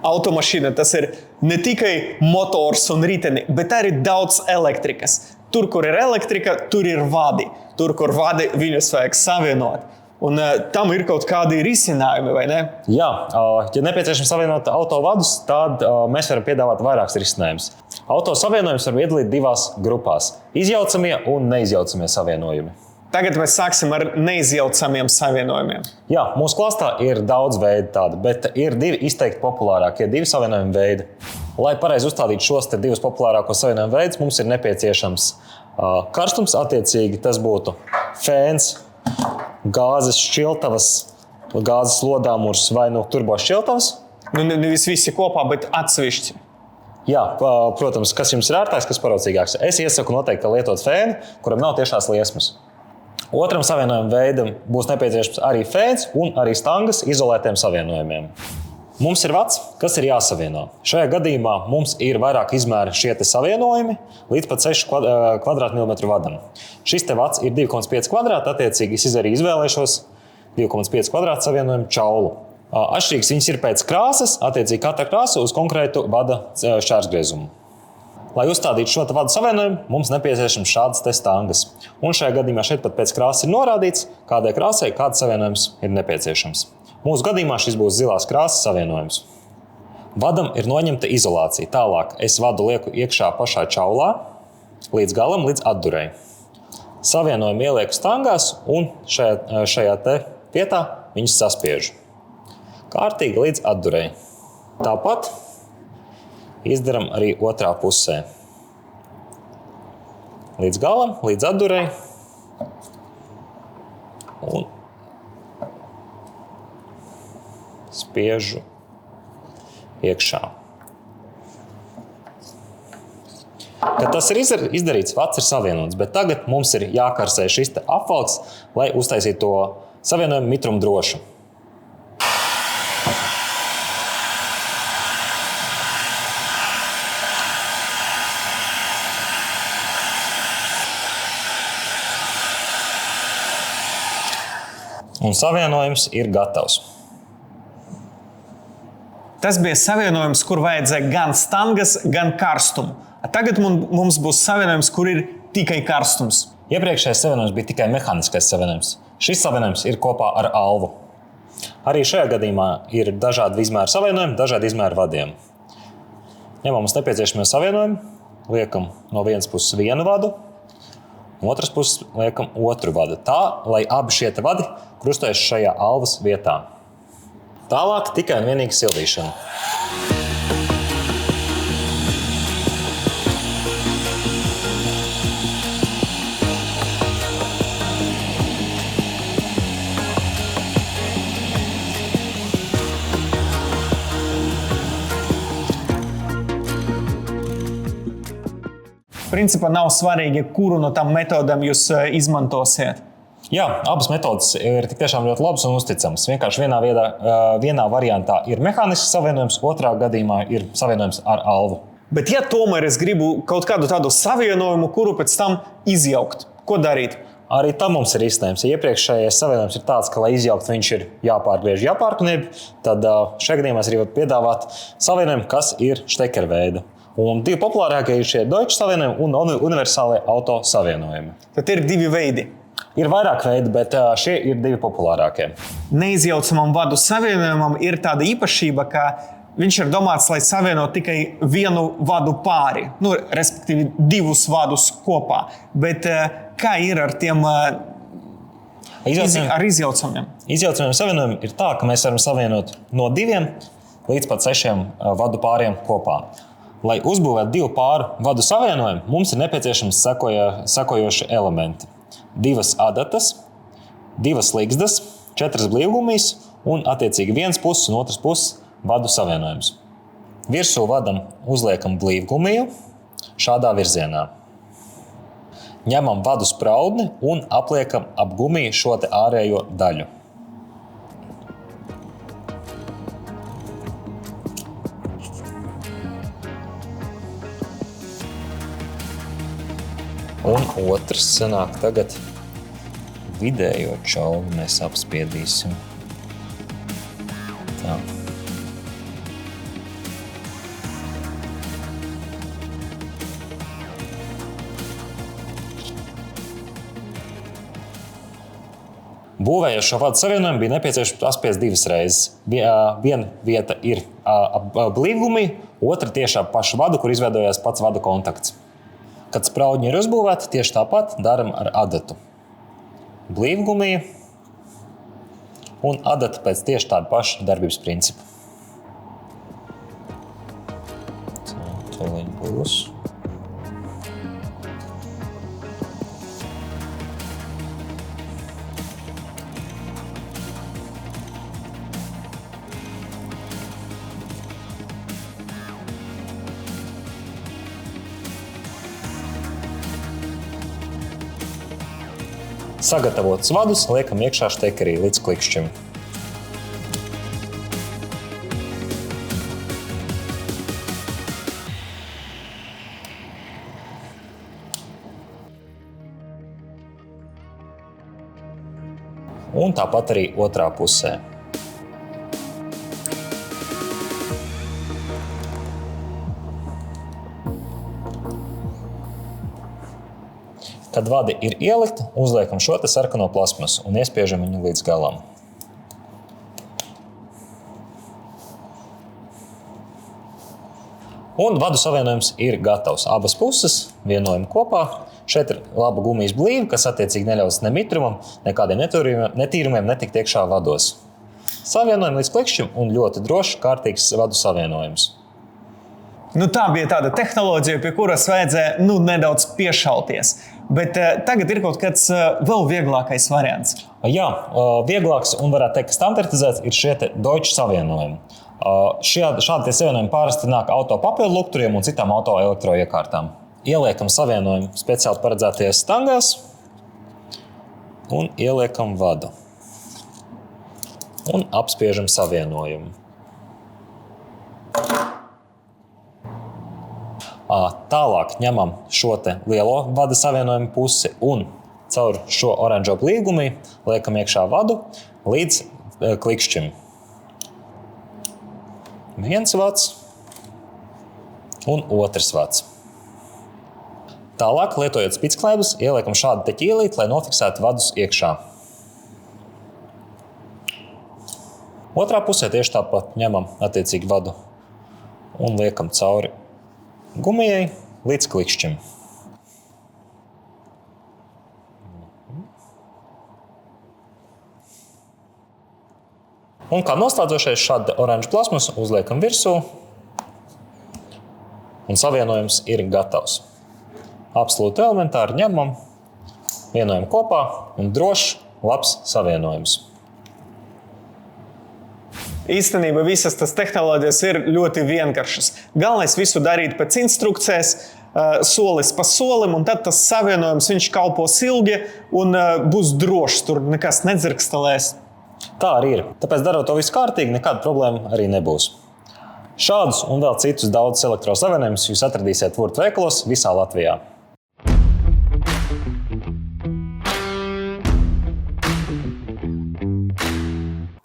automašīna, tas ir ne tikai motors un riteni, bet arī daudz elektrikas. Tur, kur ir elektrika, tur ir vadi. Tur, kur vadi, viņus vajag savienot. Un tam ir kaut kādi risinājumi, vai ne? Jā, ja nepieciešams savienot autovadus, tad mēs varam piedāvāt vairākus risinājumus. Autosavienojumus var iedalīt divās grupās – izjaucamie un neizjaucamie savienojumi. Tagad mēs sāksim ar neizjaucamiem savienojumiem. Jā, mūsu klāstā ir daudz veidu tādu, bet ir divi izteikti populārākie, divi savienojumi veidi. Lai pareizi uzstādītu šos te divus populārākos savienojumu veidus, mums ir nepieciešams karstums, attiecīgi tas būtu fēns, gāzes šķiltavas, gāzes lodāmurs vai turbo šķiltavas. Nevis visi kopā, bet atsevišķi. Jā, protams, kas jums ir ērtāks, kas paraucīgāks. Es iesaku noteikti lietot fēnu, kuram nav tiešās liesmas. Otram savienojuma veidam būs nepieciešams arī fēns un arī stangas izolētiem savienojumiem. Mums ir vads, kas ir jāsavieno. Šajā gadījumā mums ir vairāk izmēri šie te savienojumi līdz pat 6 kvadrātmilimetru vadam. Šis te vads ir 2,5 kvadrāti, attiecīgi es arī izvēlēšos 2,5 kvadrātu savienojumu čaulu. Atšķirīgs viņas ir pēc krāsas, attiecīgi katra krāsa uz konkrētu vada šķērsgriezumu. Lai uzstādītu šo vadu savienojumu, mums nepieciešams šādas te stangas. Un šajā gadījumā šeit pat pēc krāsas ir norādīts, kādai krāsai kāds savienojums ir nepieciešams. Mūsu gadījumā šis būs zilās krāsas savienojums. Vadam ir noņemta izolācija. Tālāk es vadu lieku iekšā pašā čaulā līdz galam, līdz atdurei. Savienojumu ielieku stangās un šajā te vietā viņus saspiežu. Kārtīgi līdz atdurei. Tāpat izdaram arī otrā pusē. Līdz galam, līdz atdurei. Un spiežu iekšā. Kad tas ir izdarīts, vads ir savienots, bet tagad mums ir jākarsē šis te apvalks, lai uztaisītu to savienojumu mitrumu drošu. Un savienojums ir gatavs. Tas bija savienojums, kur vajadzēja gan stangas, gan karstumu. Tagad mums būs savienojums, kur ir tikai karstums. Iepriekšējais savienojums bija tikai mehāniskais savienojums. Šis savienojums ir kopā ar alvu. Arī šajā gadījumā ir dažādi izmēri savienojumi, dažādi izmēri vadiem. Ņemam mums nepieciešamie savienojumi, liekam no vienas puses vienu vadu, no otras puses liekam otru vadu. Tā, lai abi šie vadi krustojas šajā alvas vietā. Tālāk tikai un vienīgi sildīšana. Principā nav svarīgi, kuru no tām metodēm jūs izmantosiet. Jā, abas metodas ir tik tiešām ļoti labas un uzticamas. Vienkārši vienā variantā ir mehānisks savienojums, otrā gadījumā ir savienojums ar alvu. Bet ja tomēr es gribu kaut kādu tādu savienojumu, kuru pēc tam izjaukt, ko darīt? Arī tam mums ir izsnējums. Ja iepriekšējais savienojums ir tāds, ka, lai izjaukt, viņš ir jāpārgriež, jāpārknieb, tad šajā gadījumā es arī varu piedāvāt savienojumu, kas ir štekerveida. Un divi populārākie ir šie Deutsche savienojumi un universālie auto savienojumi. Tad ir divi veidi. Ir vairāk veidi, bet šie ir divi populārākie. Neizjaucamam vadu savienojumam ir tāda īpašība, ka viņš ir domāts, lai savienot tikai vienu vadu pāri, respektīvi divus vadus kopā. Bet kā ir ar tiem ar izjaucamiem? Izjaucamiem savienojumiem ir tā, ka mēs varam savienot no 2 līdz pat 6 vadu pāriem kopā. Lai uzbūvētu 2 pāru vadu savienojumu, mums ir nepieciešams sekojoši elementi. 2 adatas, 2 ligzdas, 4 blīvgumijas un attiecīgi vienas puses un otras puses vadu savienojums. Virsū vadam uzliekam blīvgumiju šādā virzienā. Ņemam vadu spraudni un apliekam ap gumiju šo te ārējo daļu. Un otrs sanāk tagad vidējo čauli mēs apspiedīsim. Tā. Būvējot šo vadu savienojumu, bija nepieciešams apspiest 2 reizes. Viena vieta ir blīvgumī, otra tieši ap pašu vadu, kur izveidojās pats vadu kontakts. Kad spraudņi ir uzbūvēti, tieši tāpat daram ar adatu. Blīvgumī un adata pēc tieši tāda paša darbības principa. Toliņ būs. Sagatavotus vadus liekam iekšā štekerī līdz klikšķim. Un tāpat arī otrā pusē. Kad vadi ir ielikti, uzliekam šo te sarkano plasmasu un iespiežam viņu līdz galam. Un vadu savienojums ir gatavs. Abas puses vienojam kopā. Šeit ir laba gumijas blīve, kas attiecīgi neļaus ne mitrumam, nekādiem netīrumiem netikt iekšā vados. Savienojam līdz klikšķim un ļoti drošs, kārtīgs vadu savienojums. Tā bija tāda tehnoloģija, pie kuras vajadzēja nedaudz piešauties. Bet tagad ir kaut kāds vēl vieglākais variants. Jā, vieglāks un varētu teikt, ka standartizēts ir šie Deutsche savienojumi. Šādi savienojumi parasti nāk auto papildu lukturiem un citām auto elektroiekārtām. Ieliekam savienojumu speciāli paredzētajās stangās un ieliekam vadu. Un apspiežam savienojumu. Tālāk ņemam šo te lielo vada savienojumu pusi un caur šo oranžo blīvgumī liekam iekšā vadu līdz klikšķim. Viens vads un otrs vads. Tālāk, lietojot spicklēbus, ieliekam šādu te ķīlīti, lai nofiksētu vadus iekšā. Otrā pusē tieši tāpat ņemam attiecīgi vadu un liekam cauri gumijai līdz klikšķim. Un kā noslēdzošais šādu oranžu plasmasu uzliekam virsū un savienojums ir gatavs. Absolūti elementāri ņemam, vienojam kopā un drošs, labs savienojums. Īstenībā visas tas tehnoloģijas ir ļoti vienkāršas. Galvenais visu darīt pēc instrukcijas, solis pa solim, un tad tas savienojums viņš kalpos ilgi un būs drošs, tur nekas nedzirkstelēs. Tā arī ir. Tāpēc darot to visu kārtīgi, nekāda problēma arī nebūs. Šādus un vēl citus daudzus elektrosavienojumus jūs atradīsiet Vurt veikalos visā Latvijā.